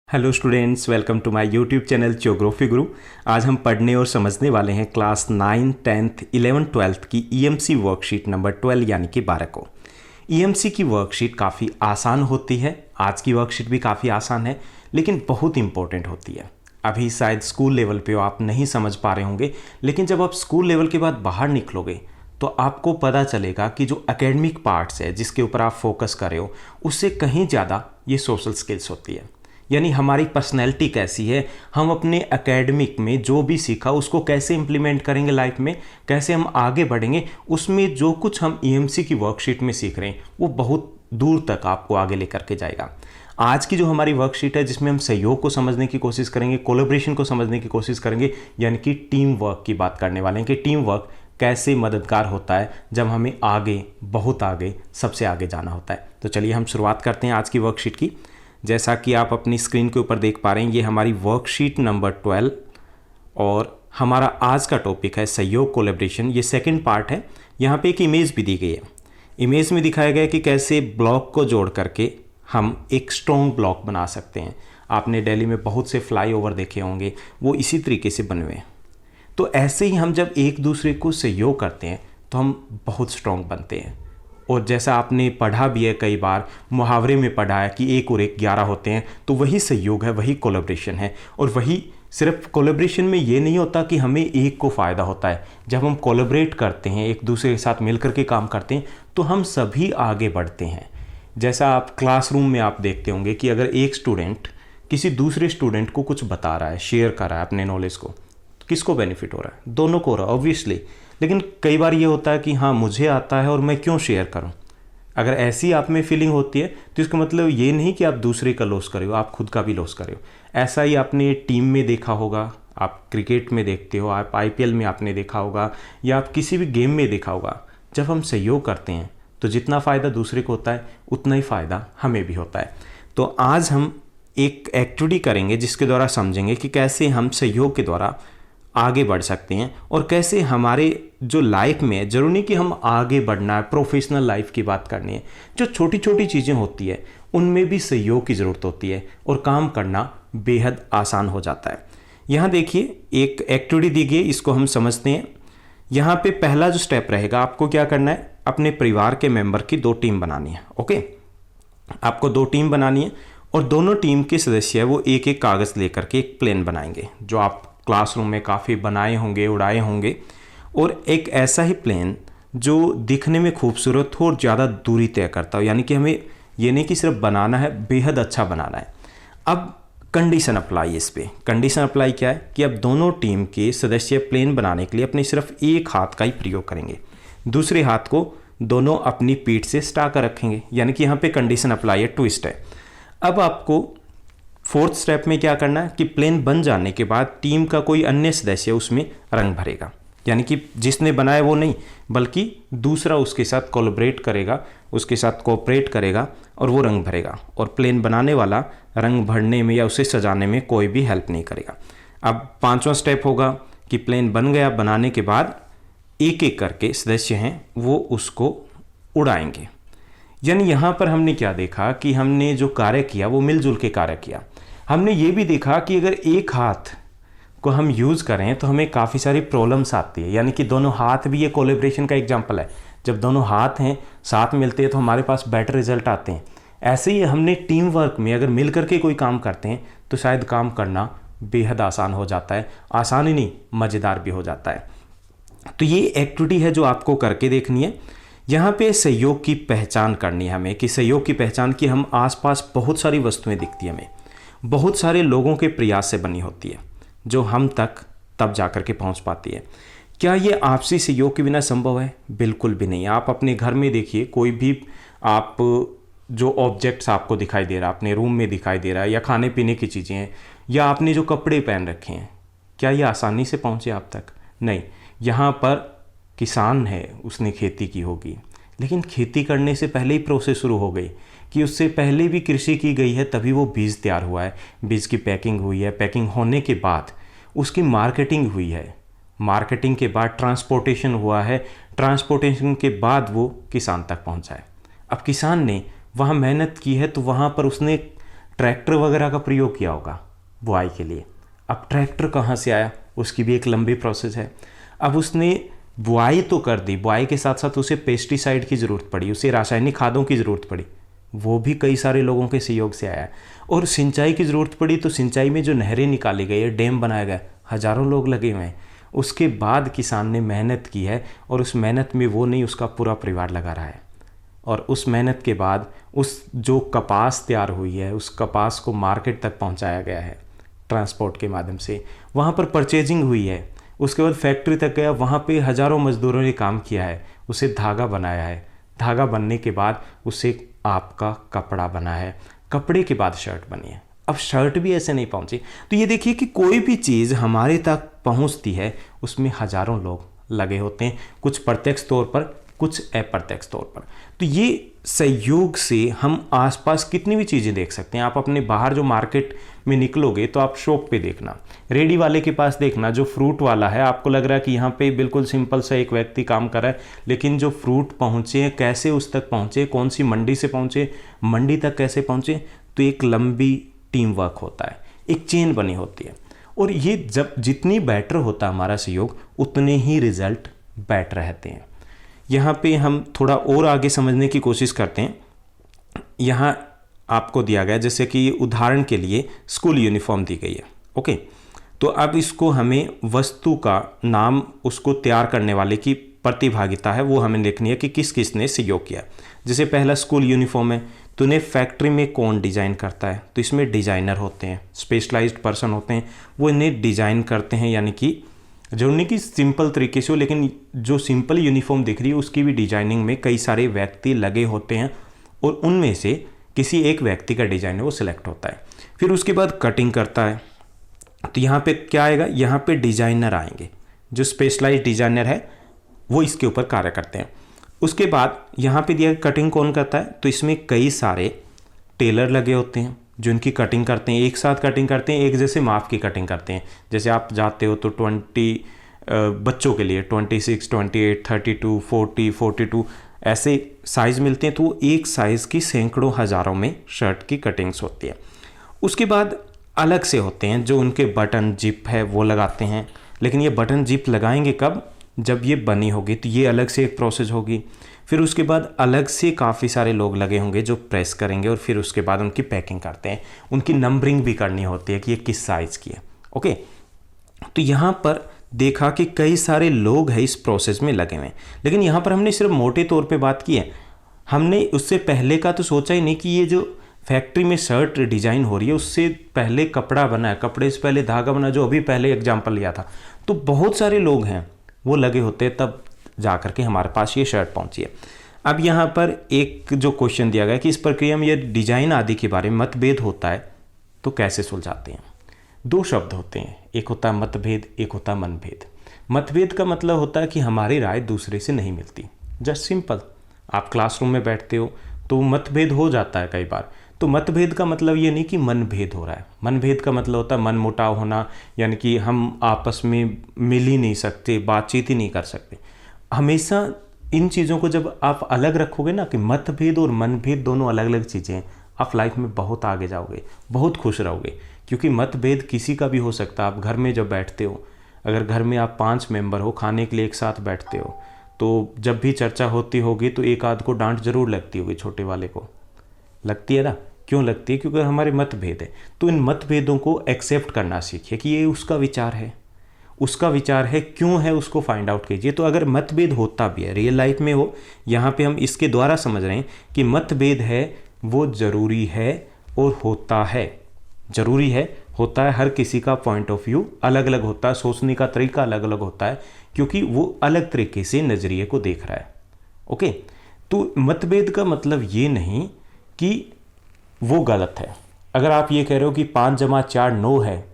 Hello students, welcome to my YouTube channel geography guru. आज हम पढ़ने और समझने वाले हैं क्लास 9, 10th, 11th, 12th की ईएमसी वर्कशीट नंबर 12 यानी कि 12 को। ईएमसी की वर्कशीट काफ़ी आसान होती है। आज की वर्कशीट भी काफ़ी आसान है लेकिन बहुत इंपॉर्टेंट होती है। अभी शायद स्कूल लेवल पे आप नहीं समझ पा रहे होंगे, लेकिन जब आप स्कूल लेवल के बाद बाहर निकलोगे तो आपको पता चलेगा कि जो एकेडमिक पार्ट्स है जिसके ऊपर आप फोकस कर रहे हो उससे कहीं ज़्यादा ये सोशल स्किल्स होती है। यानी हमारी पर्सनैलिटी कैसी है, हम अपने एकेडमिक में जो भी सीखा उसको कैसे इम्प्लीमेंट करेंगे लाइफ में, कैसे हम आगे बढ़ेंगे, उसमें जो कुछ हम ईएमसी की वर्कशीट में सीख रहे हैं वो बहुत दूर तक आपको आगे लेकर के जाएगा। आज की जो हमारी वर्कशीट है जिसमें हम सहयोग को समझने की कोशिश करेंगे, कोलैबोरेशन को समझने की कोशिश करेंगे, यानी कि टीम वर्क की बात करने वाले हैं कि टीम वर्क कैसे मददगार होता है जब हमें आगे, बहुत आगे, सबसे आगे जाना होता है। तो चलिए हम शुरुआत करते हैं आज की वर्कशीट की। जैसा कि आप अपनी स्क्रीन के ऊपर देख पा रहे हैं, ये हमारी वर्कशीट नंबर 12 और हमारा आज का टॉपिक है सहयोग, कोलैबोरेशन। ये सेकंड पार्ट है। यहाँ पे एक इमेज भी दी गई है। इमेज में दिखाया गया है कि कैसे ब्लॉक को जोड़ करके हम एक स्ट्रॉन्ग ब्लॉक बना सकते हैं। आपने दिल्ली में बहुत से फ्लाईओवर देखे होंगे, वो इसी तरीके से बने हुए हैं। तो ऐसे ही हम जब एक दूसरे को सहयोग करते हैं तो हम बहुत स्ट्रॉन्ग बनते हैं। और जैसा आपने पढ़ा भी है, कई बार मुहावरे में पढ़ा है कि 1 और 1 11 होते हैं, तो वही सहयोग है, वही कोलैबोरेशन है। और वही सिर्फ कोलैबोरेशन में ये नहीं होता कि हमें एक को फ़ायदा होता है। जब हम कोलैबोरेट करते हैं, एक दूसरे के साथ मिलकर के काम करते हैं, तो हम सभी आगे बढ़ते हैं। जैसा आप क्लासरूम में आप देखते होंगे कि अगर एक स्टूडेंट किसी दूसरे स्टूडेंट को कुछ बता रहा है, शेयर कर रहा है अपने नॉलेज को, तो किसको बेनिफिट हो रहा है? दोनों को हो रहा है ऑब्वियसली। लेकिन कई बार ये होता है कि हाँ, मुझे आता है और मैं क्यों शेयर करूं। अगर ऐसी आप में फीलिंग होती है तो इसका मतलब ये नहीं कि आप दूसरे का लॉस कर रहे हो, आप खुद का भी लॉस कर रहे हो। ऐसा ही आपने टीम में देखा होगा, आप क्रिकेट में देखते हो, आप आईपीएल में आपने देखा होगा, या आप किसी भी गेम में देखा होगा। जब हम सहयोग करते हैं तो जितना फ़ायदा दूसरे को होता है उतना ही फ़ायदा हमें भी होता है। तो आज हम एक एक्टिविटी करेंगे जिसके द्वारा समझेंगे कि कैसे हम सहयोग के द्वारा आगे बढ़ सकते हैं और कैसे हमारे जो लाइफ में, जरूरी नहीं कि हम आगे बढ़ना है, प्रोफेशनल लाइफ की बात करनी है, जो छोटी छोटी चीज़ें होती है उनमें भी सहयोग की ज़रूरत होती है और काम करना बेहद आसान हो जाता है। यहाँ देखिए एक एक्टिविटी दी गई है, इसको हम समझते हैं। यहाँ पे पहला जो स्टेप रहेगा, आपको क्या करना है, अपने परिवार के मेंबर की 2 टीम बनानी है। ओके, आपको 2 टीम बनानी है और दोनों टीम के सदस्य है वो एक एक कागज़ लेकर के एक प्लेन बनाएंगे, जो आप क्लासरूम में काफ़ी बनाए होंगे, उड़ाए होंगे। और एक ऐसा ही प्लेन जो दिखने में खूबसूरत हो और ज़्यादा दूरी तय करता हो, यानी कि हमें ये नहीं कि सिर्फ बनाना है, बेहद अच्छा बनाना है। अब कंडीशन अप्लाई है इस पर। कंडीशन अप्लाई क्या है कि अब दोनों टीम के सदस्य प्लेन बनाने के लिए अपने सिर्फ एक हाथ का ही प्रयोग करेंगे, दूसरे हाथ को दोनों अपनी पीठ से सटा कर रखेंगे, यानी कि यहाँ पे कंडीशन अप्लाई है, ट्विस्ट है। अब आपको 4th स्टेप में क्या करना है कि प्लेन बन जाने के बाद टीम का कोई अन्य सदस्य उसमें रंग भरेगा, यानी कि जिसने बनाया वो नहीं बल्कि दूसरा उसके साथ कोलैबोरेट करेगा, उसके साथ कोऑपरेट करेगा और वो रंग भरेगा। और प्लेन बनाने वाला रंग भरने में या उसे सजाने में कोई भी हेल्प नहीं करेगा। अब 5वां स्टेप होगा कि प्लेन बन गया, बनाने के बाद एक एक करके सदस्य हैं वो उसको उड़ाएंगे। यानी यहाँ पर हमने क्या देखा कि हमने जो कार्य किया वो मिलजुल के कार्य किया। हमने ये भी देखा कि अगर एक हाथ को हम यूज़ करें तो हमें काफ़ी सारी प्रॉब्लम्स आती है, यानी कि दोनों हाथ भी ये कोलैबोरेशन का एग्जांपल है। जब दोनों हाथ हैं, साथ मिलते हैं तो हमारे पास बेटर रिजल्ट आते हैं। ऐसे ही हमने टीम वर्क में अगर मिल करके कोई काम करते हैं तो शायद काम करना बेहद आसान हो जाता है। आसान ही नहीं, मज़ेदार भी हो जाता है। तो ये एक्टिविटी है जो आपको करके देखनी है। यहाँ पे सहयोग की पहचान करनी है हमें, कि सहयोग की पहचान की हम आसपास बहुत सारी वस्तुएं दिखती हैं हमें, बहुत सारे लोगों के प्रयास से बनी होती है जो हम तक तब जाकर के पहुँच पाती है। क्या ये आपसी सहयोग के बिना संभव है? बिल्कुल भी नहीं। आप अपने घर में देखिए, कोई भी आप जो ऑब्जेक्ट्स आपको दिखाई दे रहा है, अपने रूम में दिखाई दे रहा है, या खाने पीने की चीज़ें हैं, या आपने जो कपड़े पहन रखे हैं, क्या ये आसानी से पहुँचे आप तक? नहीं। यहाँ पर किसान है, उसने खेती की होगी, लेकिन खेती करने से पहले ही प्रोसेस शुरू हो गई कि उससे पहले भी कृषि की गई है, तभी वो बीज तैयार हुआ है, बीज की पैकिंग हुई है, पैकिंग होने के बाद उसकी मार्केटिंग हुई है, मार्केटिंग के बाद ट्रांसपोर्टेशन हुआ है, ट्रांसपोर्टेशन के बाद वो किसान तक पहुंचा है। अब किसान ने वहाँ मेहनत की है तो वहाँ पर उसने ट्रैक्टर वगैरह का प्रयोग किया होगा बुआई के लिए। अब ट्रैक्टर कहाँ से आया, उसकी भी एक लंबी प्रोसेस है। अब उसने बुआई तो कर दी, बुआई के साथ साथ उसे पेस्टिसाइड की ज़रूरत पड़ी, उसे रासायनिक खादों की ज़रूरत पड़ी, वो भी कई सारे लोगों के सहयोग से आया। और सिंचाई की ज़रूरत पड़ी तो सिंचाई में जो नहरें निकाली गई है, डैम बनाया गया, हज़ारों लोग लगे हुए हैं। उसके बाद किसान ने मेहनत की है और उस मेहनत में वो नहीं, उसका पूरा परिवार लगा रहा है। और उस मेहनत के बाद उस जो कपास तैयार हुई है, उस कपास को मार्केट तक पहुंचाया गया है ट्रांसपोर्ट के माध्यम से, वहाँ पर परचेजिंग हुई है, उसके बाद फैक्ट्री तक गया, वहाँ पे हज़ारों मज़दूरों ने काम किया है, उसे धागा बनाया है, धागा बनने के बाद उसे आपका कपड़ा बना है, कपड़े के बाद शर्ट बनी है। अब शर्ट भी ऐसे नहीं पहुंची। तो ये देखिए कि कोई भी चीज़ हमारे तक पहुंचती है उसमें हज़ारों लोग लगे होते हैं, कुछ प्रत्यक्ष तौर पर, कुछ अप्रत्यक्ष तौर पर। तो ये सहयोग से हम आसपास कितनी भी चीज़ें देख सकते हैं। आप अपने बाहर जो मार्केट में निकलोगे तो आप शॉप पे देखना, रेडी वाले के पास देखना, जो फ्रूट वाला है, आपको लग रहा है कि यहाँ पे बिल्कुल सिंपल सा एक व्यक्ति काम कर रहा है, लेकिन जो फ्रूट पहुँचे, कैसे उस तक पहुँचे, कौन सी मंडी से पहुँचे, मंडी तक कैसे पहुँचे, तो एक लंबी टीम वर्क होता है, एक चेन बनी होती है। और ये जब जितनी बेटर होता है हमारा सहयोग, उतने ही रिजल्ट बेटर रहते हैं। यहाँ पे हम थोड़ा और आगे समझने की कोशिश करते हैं। यहाँ आपको दिया गया, जैसे कि उदाहरण के लिए स्कूल यूनिफॉर्म दी गई है, ओके। तो अब इसको हमें वस्तु का नाम, उसको तैयार करने वाले की प्रतिभागिता है, वो हमें लिखनी है कि किस किस ने सहयोग किया। जैसे पहला स्कूल यूनिफॉर्म है, तो इन्हें फैक्ट्री में कौन डिज़ाइन करता है, तो इसमें डिज़ाइनर होते हैं, स्पेशलाइज्ड पर्सन होते हैं, वो इन्हें डिज़ाइन करते हैं। यानी कि जो नहीं कि सिंपल तरीके से हो, लेकिन जो सिंपल यूनिफॉर्म दिख रही है उसकी भी डिजाइनिंग में कई सारे व्यक्ति लगे होते हैं और उनमें से किसी एक व्यक्ति का डिज़ाइन है वो सिलेक्ट होता है। फिर उसके बाद कटिंग करता है, तो यहाँ पे क्या आएगा, यहाँ पे डिज़ाइनर आएंगे, जो स्पेशलाइज्ड डिज़ाइनर है वो इसके ऊपर कार्य करते हैं। उसके बाद यहाँ पे दिया कटिंग कौन करता है, तो इसमें कई सारे टेलर लगे होते हैं जो इनकी कटिंग करते हैं, एक साथ कटिंग करते हैं, एक जैसे माप की कटिंग करते हैं। जैसे आप जाते हो तो 20 बच्चों के लिए 26, 28, 32, 40, 42 ऐसे साइज़ मिलते हैं, तो वो एक साइज़ की सैकड़ों हज़ारों में शर्ट की कटिंग्स होती है। उसके बाद अलग से होते हैं जो उनके बटन जिप है वो लगाते हैं, लेकिन ये बटन जिप लगाएंगे कब, जब ये बनी होगी, तो ये अलग से एक प्रोसेस होगी। फिर उसके बाद अलग से काफ़ी सारे लोग लगे होंगे जो प्रेस करेंगे और फिर उसके बाद उनकी पैकिंग करते हैं, उनकी नंबरिंग भी करनी होती है कि ये किस साइज़ की है, ओके। तो यहाँ पर देखा कि कई सारे लोग हैं इस प्रोसेस में लगे हुए हैं, लेकिन यहाँ पर हमने सिर्फ मोटे तौर पे बात की है, हमने उससे पहले का तो सोचा ही नहीं कि ये जो फैक्ट्री में शर्ट डिज़ाइन हो रही है उससे पहले कपड़ा बना है, कपड़े से पहले धागा बना, जो अभी पहले एग्जाम्पल लिया था। तो बहुत सारे लोग हैं वो लगे होते हैं, तब जा करके हमारे पास ये शर्ट पहुंची है। अब यहाँ पर एक जो क्वेश्चन दिया गया कि इस प्रक्रिया में ये डिजाइन आदि के बारे में मतभेद होता है तो कैसे सुलझाते हैं। दो शब्द होते हैं, एक होता है मतभेद, एक होता है मनभेद। मतभेद का मतलब होता है कि हमारी राय दूसरे से नहीं मिलती, जस्ट सिंपल। आप क्लासरूम में बैठते हो तो मतभेद हो जाता है कई बार। तो मतभेद का मतलब ये नहीं कि मनभेद हो रहा है, मनभेद का मतलब होता है मनमुटाव होना, यानी कि हम आपस में मिल ही नहीं सकते, बातचीत ही नहीं कर सकते। हमेशा इन चीज़ों को जब आप अलग रखोगे ना कि मतभेद और मनभेद दोनों अलग अलग चीज़ें हैं, आप लाइफ में बहुत आगे जाओगे, बहुत खुश रहोगे। क्योंकि मतभेद किसी का भी हो सकता है। आप घर में जब बैठते हो, अगर घर में आप 5 मेंबर हो, खाने के लिए एक साथ बैठते हो, तो जब भी चर्चा होती होगी तो एक आध को डांट जरूर लगती होगी, छोटे वाले को लगती है ना। क्यों लगती है? क्योंकि हमारे मतभेद है। तो इन मतभेदों को एक्सेप्ट करना सीखिए कि ये उसका विचार है, उसका विचार है, क्यों है उसको फाइंड आउट कीजिए। तो अगर मतभेद होता भी है, रियल लाइफ में हो, यहाँ पे हम इसके द्वारा समझ रहे हैं कि मतभेद है वो ज़रूरी है और होता है, ज़रूरी है, होता है। हर किसी का पॉइंट ऑफ व्यू अलग अलग होता है, सोचने का तरीका अलग अलग होता है, क्योंकि वो अलग तरीके से नज़रिए को देख रहा है, ओके। तो मतभेद का मतलब ये नहीं कि वो गलत है। अगर आप ये कह रहे हो कि 5 जमा 4 9 है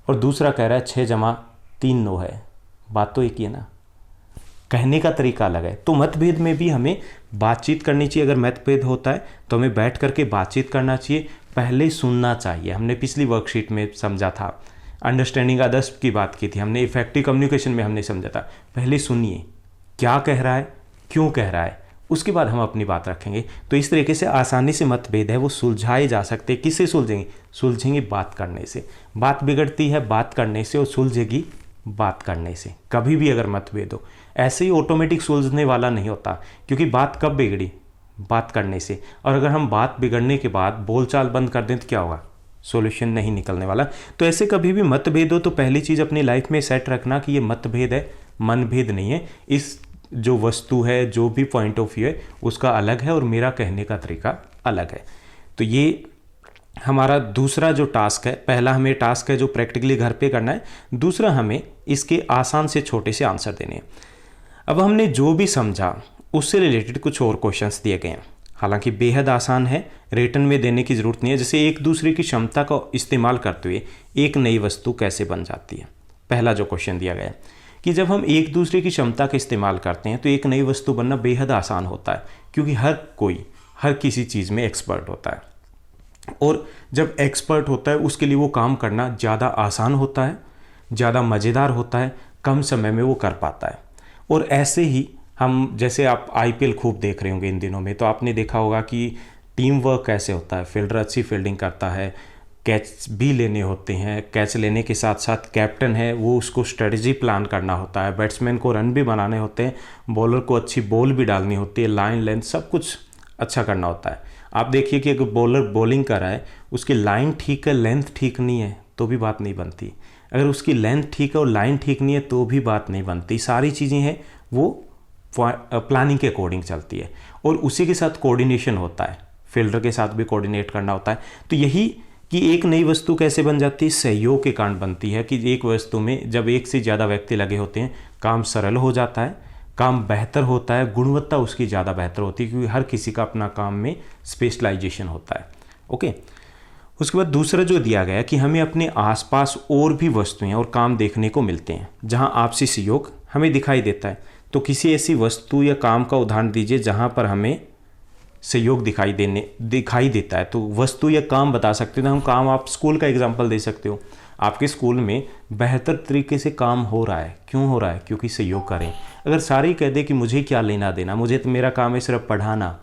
और दूसरा कह रहा है 6 जमा 3 9 है, बात तो एक ही है ना, कहने का तरीका अलग है। तो मतभेद में भी हमें बातचीत करनी चाहिए। अगर मतभेद होता है तो हमें बैठ करके बातचीत करना चाहिए, पहले सुनना चाहिए। हमने पिछली वर्कशीट में समझा था, अंडरस्टैंडिंग अदर्स की बात की थी हमने, इफेक्टिव कम्युनिकेशन में हमने समझा था, पहले सुनिए क्या कह रहा है, क्यों कह रहा है, उसके बाद हम अपनी बात रखेंगे। तो इस तरीके से आसानी से मतभेद है वो सुलझाए जा सकते हैं। किससे सुलझेंगे? सुलझेंगे बात करने से। बात बिगड़ती है बात करने से और सुलझेगी बात करने से। कभी भी अगर मतभेद हो ऐसे ही ऑटोमेटिक सुलझने वाला नहीं होता, क्योंकि बात कब बिगड़ी? बात करने से। और अगर हम बात बिगड़ने के बाद बोलचाल बंद कर दें तो क्या होगा? सॉल्यूशन नहीं निकलने वाला। तो ऐसे कभी भी मतभेद हो तो पहली चीज़ अपनी लाइफ में सेट रखना कि ये मतभेद है, मनभेद नहीं है। इस जो वस्तु है, जो भी पॉइंट ऑफ व्यू है उसका अलग है और मेरा कहने का तरीका अलग है। तो ये हमारा दूसरा जो टास्क है, पहला हमें टास्क है जो प्रैक्टिकली घर पे करना है, दूसरा हमें इसके आसान से छोटे से आंसर देने हैं। अब हमने जो भी समझा उससे रिलेटेड कुछ और क्वेश्चंस दिए गए हैं, हालांकि बेहद आसान है, रिटर्न में देने की ज़रूरत नहीं है। जैसे एक दूसरे की क्षमता का इस्तेमाल करते हुए एक नई वस्तु कैसे बन जाती है। पहला जो क्वेश्चन दिया गया है कि जब हम एक दूसरे की क्षमता का इस्तेमाल करते हैं तो एक नई वस्तु बनना बेहद आसान होता है, क्योंकि हर किसी चीज़ में एक्सपर्ट होता है, और जब एक्सपर्ट होता है उसके लिए वो काम करना ज़्यादा आसान होता है, ज़्यादा मज़ेदार होता है, कम समय में वो कर पाता है। और ऐसे ही हम, जैसे आप आईपीएल खूब देख रहे होंगे इन दिनों में, तो आपने देखा होगा कि टीम वर्क कैसे होता है। फील्डर अच्छी फील्डिंग करता है, कैच भी लेने होते हैं, कैच लेने के साथ साथ कैप्टन है वो उसको स्ट्रेटजी प्लान करना होता है, बैट्समैन को रन भी बनाने होते हैं, बॉलर को अच्छी बॉल भी डालनी होती है, लाइन लेंथ सब कुछ अच्छा करना होता है। आप देखिए कि अगर बॉलर बॉलिंग कर रहा है, उसकी लाइन ठीक है, लेंथ ठीक नहीं है तो भी बात नहीं बनती। अगर उसकी लेंथ ठीक है और लाइन ठीक नहीं है तो भी बात नहीं बनती। सारी चीज़ें हैं वो प्लानिंग के अकॉर्डिंग चलती है, और उसी के साथ कोऑर्डिनेशन होता है, फील्डर के साथ भी कोऑर्डिनेट करना होता है। तो यही कि एक नई वस्तु कैसे बन जाती है, सहयोग के कारण बनती है। कि एक वस्तु में जब एक से ज़्यादा व्यक्ति लगे होते हैं, काम सरल हो जाता है, काम बेहतर होता है, गुणवत्ता उसकी ज़्यादा बेहतर होती है, क्योंकि हर किसी का अपना काम में स्पेशलाइजेशन होता है। ओके, उसके बाद दूसरा जो दिया गया कि हमें अपने आसपास और भी वस्तुएं और काम देखने को मिलते हैं जहां आपसी सहयोग हमें दिखाई देता है। तो किसी ऐसी वस्तु या काम का उदाहरण दीजिए जहां पर हमें सहयोग दिखाई देता है। तो वस्तु या काम बता सकते हो। हम काम, आप स्कूल का एग्जांपल दे सकते हो। आपके स्कूल में बेहतर तरीके से काम हो रहा है, क्यों हो रहा है? क्योंकि सहयोग करें। अगर सारे ही कह दे कि मुझे क्या लेना देना, मुझे तो मेरा काम है सिर्फ पढ़ाना,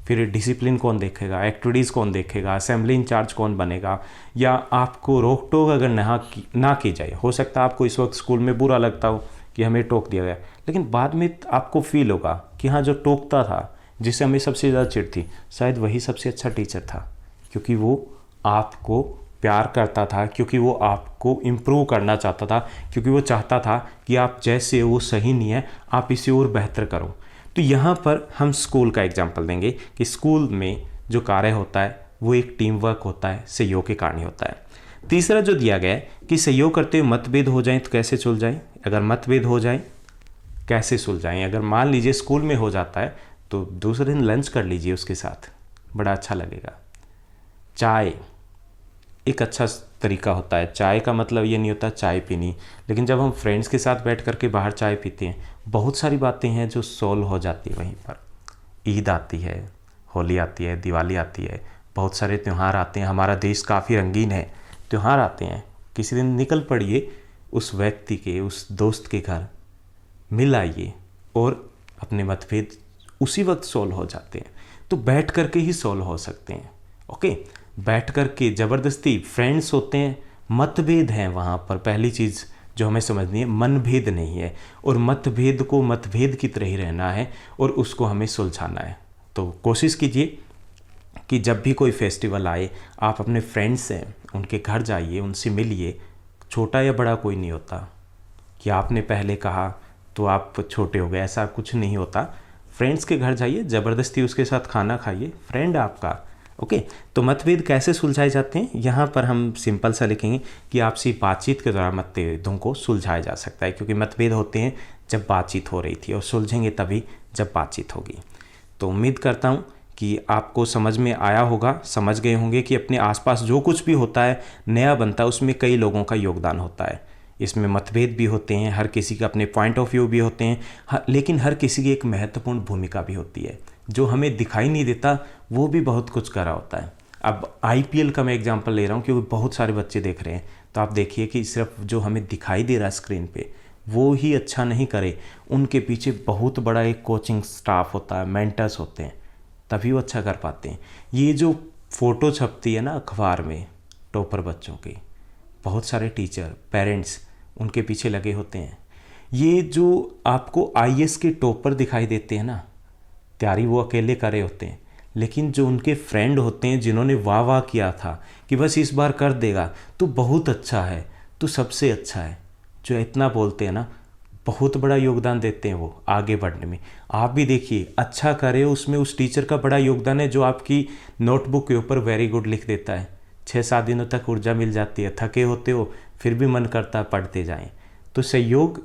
फिर डिसिप्लिन कौन देखेगा, एक्टिविटीज़ कौन देखेगा, असेंबली इंचार्ज कौन बनेगा? या आपको रोक टोक अगर ना की जाए, हो सकता है आपको इस वक्त स्कूल में बुरा लगता हो कि हमें टोक दिया गया, लेकिन बाद में आपको फील होगा कि हाँ, जो टोकता था, जिससे हमें सबसे ज़्यादा चिढ़ थी, शायद वही सबसे अच्छा टीचर था, क्योंकि वो आपको प्यार करता था, क्योंकि वो आपको इम्प्रूव करना चाहता था, क्योंकि वो चाहता था कि आप जैसे वो सही नहीं है, आप इसे और बेहतर करो। तो यहाँ पर हम स्कूल का एग्जाम्पल देंगे कि स्कूल में जो कार्य होता है वो एक टीम वर्क होता है, सहयोग के कारण ही होता है। तीसरा जो दिया गया है कि सहयोग करते हुए मतभेद हो जाएं तो कैसे सुलझाएं। अगर मतभेद हो जाएं कैसे सुलझाएं। अगर मान लीजिए स्कूल में हो जाता है तो दूसरे दिन लंच कर लीजिए उसके साथ, बड़ा अच्छा लगेगा। चाय एक अच्छा तरीका होता है। चाय का मतलब ये नहीं होता चाय पीनी, लेकिन जब हम फ्रेंड्स के साथ बैठ करके बाहर चाय पीते हैं, बहुत सारी बातें हैं जो सॉल्व हो जाती है वहीं पर। ईद आती है, होली आती है, दिवाली आती है, बहुत सारे त्यौहार आते हैं। हमारा देश काफ़ी रंगीन है, त्यौहार आते हैं। किसी दिन निकल पड़िए उस व्यक्ति के, उस दोस्त के घर, मिल आइए और अपने मतभेद उसी वक्त सॉल्व हो जाते हैं। तो बैठ करके ही सॉल्व हो सकते हैं। ओके, बैठ करके ज़बरदस्ती, फ्रेंड्स होते हैं, मतभेद हैं वहाँ पर। पहली चीज़ जो हमें समझनी है, मनभेद नहीं है, और मतभेद को मतभेद की तरह ही रहना है और उसको हमें सुलझाना है। तो कोशिश कीजिए कि जब भी कोई फेस्टिवल आए, आप अपने फ्रेंड्स हैं उनके घर जाइए, उनसे मिलिए। छोटा या बड़ा कोई नहीं होता कि आपने पहले कहा तो आप छोटे हो गए, ऐसा कुछ नहीं होता। फ्रेंड्स के घर जाइए, ज़बरदस्ती उसके साथ खाना खाइए, फ्रेंड आपका। ओके, तो मतभेद कैसे सुलझाए जाते हैं, यहाँ पर हम सिंपल सा लिखेंगे कि आपसी बातचीत के द्वारा मतभेदों को सुलझाया जा सकता है, क्योंकि मतभेद होते हैं जब बातचीत हो रही थी, और सुलझेंगे तभी जब बातचीत होगी। तो उम्मीद करता हूँ कि आपको समझ में आया होगा, समझ गए होंगे कि अपने आसपास जो कुछ भी होता है, नया बनता है, उसमें कई लोगों का योगदान होता है। इसमें मतभेद भी होते हैं, हर किसी के अपने पॉइंट ऑफ व्यू भी होते हैं, लेकिन हर किसी की एक महत्वपूर्ण भूमिका भी होती है। जो हमें दिखाई नहीं देता वो भी बहुत कुछ कर रहा होता है। अब आईपीएल का मैं एग्जांपल ले रहा हूँ क्योंकि बहुत सारे बच्चे देख रहे हैं, तो आप देखिए कि सिर्फ जो हमें दिखाई दे रहा है स्क्रीन पे वो ही अच्छा नहीं करे, उनके पीछे बहुत बड़ा एक कोचिंग स्टाफ होता है, मेंटर्स होते हैं, तभी वो अच्छा कर पाते हैं। ये जो फ़ोटो छपती है ना अखबार में टॉपर बच्चों की, बहुत सारे टीचर, पेरेंट्स उनके पीछे लगे होते हैं। ये जो आपको आईएएस के टॉपर दिखाई देते हैं ना, तैयारी वो अकेले करे होते हैं, लेकिन जो उनके फ्रेंड होते हैं जिन्होंने वाह वाह किया था कि बस इस बार कर देगा तो बहुत अच्छा है, तो सबसे अच्छा है, जो इतना बोलते हैं ना, बहुत बड़ा योगदान देते हैं वो आगे बढ़ने में। आप भी देखिए, अच्छा करे उसमें उस टीचर का बड़ा योगदान है जो आपकी नोटबुक के ऊपर वेरी गुड लिख देता है। 6-7 दिनों तक ऊर्जा मिल जाती है, थके होते हो फिर भी मन करता है पढ़ते जाएं। तो सहयोग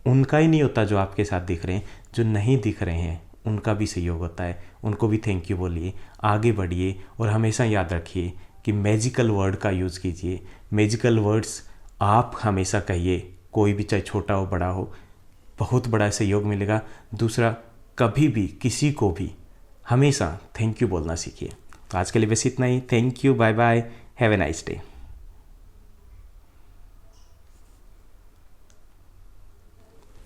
उनका ही नहीं होता जो आपके साथ दिख रहे हैं, जो नहीं दिख रहे हैं उनका भी सहयोग होता है। उनको भी थैंक यू बोलिए, आगे बढ़िए और हमेशा याद रखिए कि मैजिकल वर्ड का यूज़ कीजिए। मैजिकल वर्ड्स आप हमेशा कहिए, कोई भी चाहे छोटा हो बड़ा हो, बहुत बड़ा सहयोग मिलेगा। दूसरा, कभी भी किसी को भी हमेशा थैंक यू बोलना सीखिए। तो आज के लिए बस इतना ही। Thank you, bye bye, have a nice day.